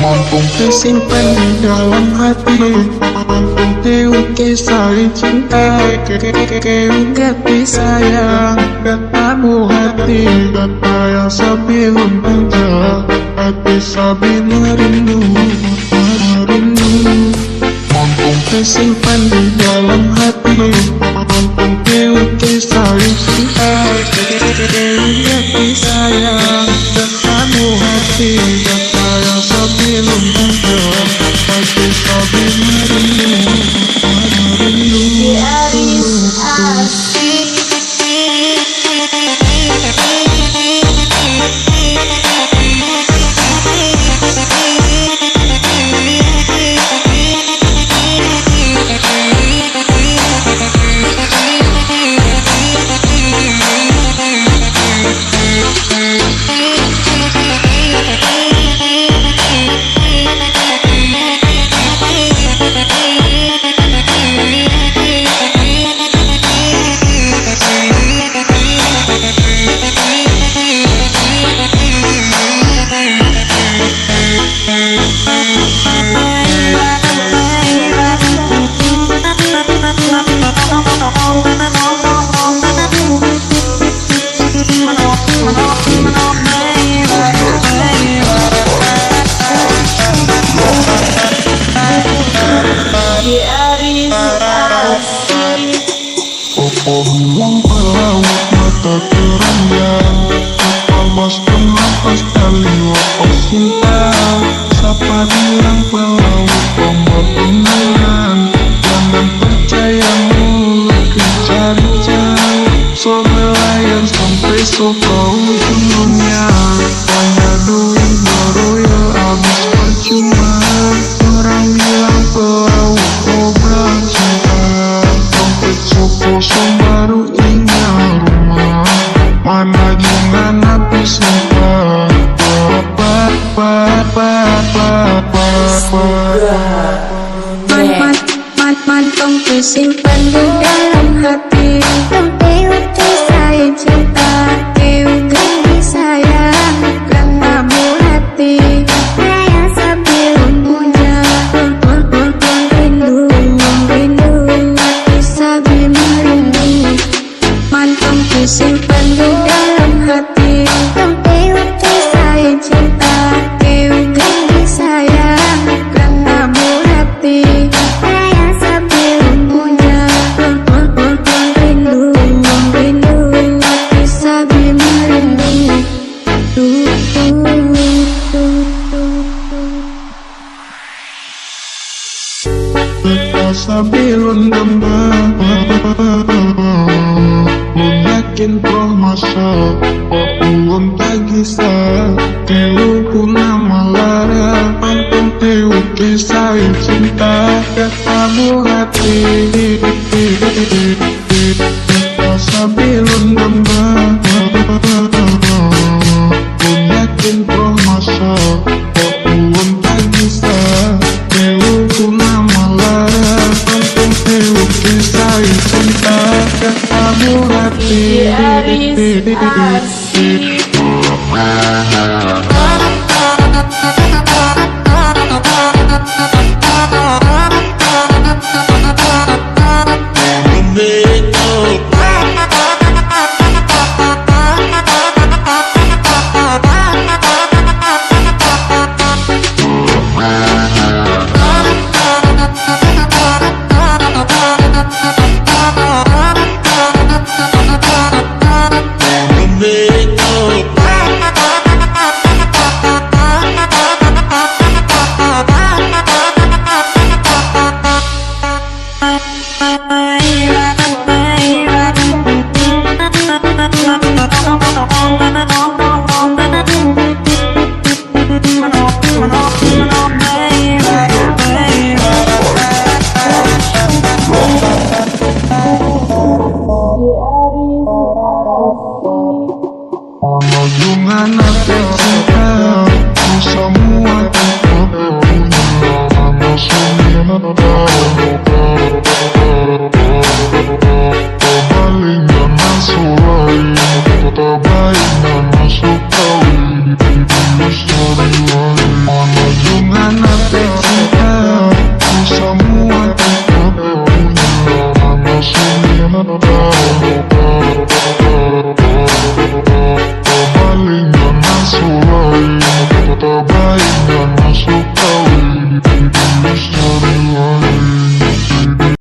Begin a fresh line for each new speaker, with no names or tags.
Mampu tersimpan di dalam hati, mampu terukisai cinta. Kau gati sayang, katamu hati, kata yang sebelum puja, hati sabi merindu, merindu. Mampu tersimpan di dalam hati, mampu terukisai cinta. Kau gati sayang, katamu hati, kata yang sebelum puja, hati sabi merindu, merindu. Bilang pelaut mata terang, kapal bos penapas tali wapas cinta. Siapa bilang pelaut ombak pengelan, jangan percaya mulut dicari-cari. So nelayan sampai so kau ujung dunia, banyak duit beroyal habis percuma. Orang bilang pelaut kobra cinta, dompet so kosong baru ingat rumah. Mana jangan habis lupa,
Mantong tersimpan di dalam hati, untuk saya cinta. Kau ganti sayang, kamu hati, saya sebelum punya. Rindu, hati sabi merindu. Mantong tersimpan di dalam hati, untuk saya cinta. Kau ganti sayang, kamu hati, saya sebelum punya. Rindu, hati sabi merindu.
kita sabilun damba, mun yakin proh masa ulun tagisa. Keu kuna malara, ampun teu kisah cinta. Katamu hati, kita sabilun damba, mun yakin proh masa ulun tagisa. Keu kuna malara, ampun teu kisah cinta. Katamu hati,
Baby
jungan hati cinta, ku semua tetap punya mana semesta. Terbalik dan surai, terbaik dan sukawi, misteri lain. Mana jungan hati cinta, ku semua tetap punya mana semesta.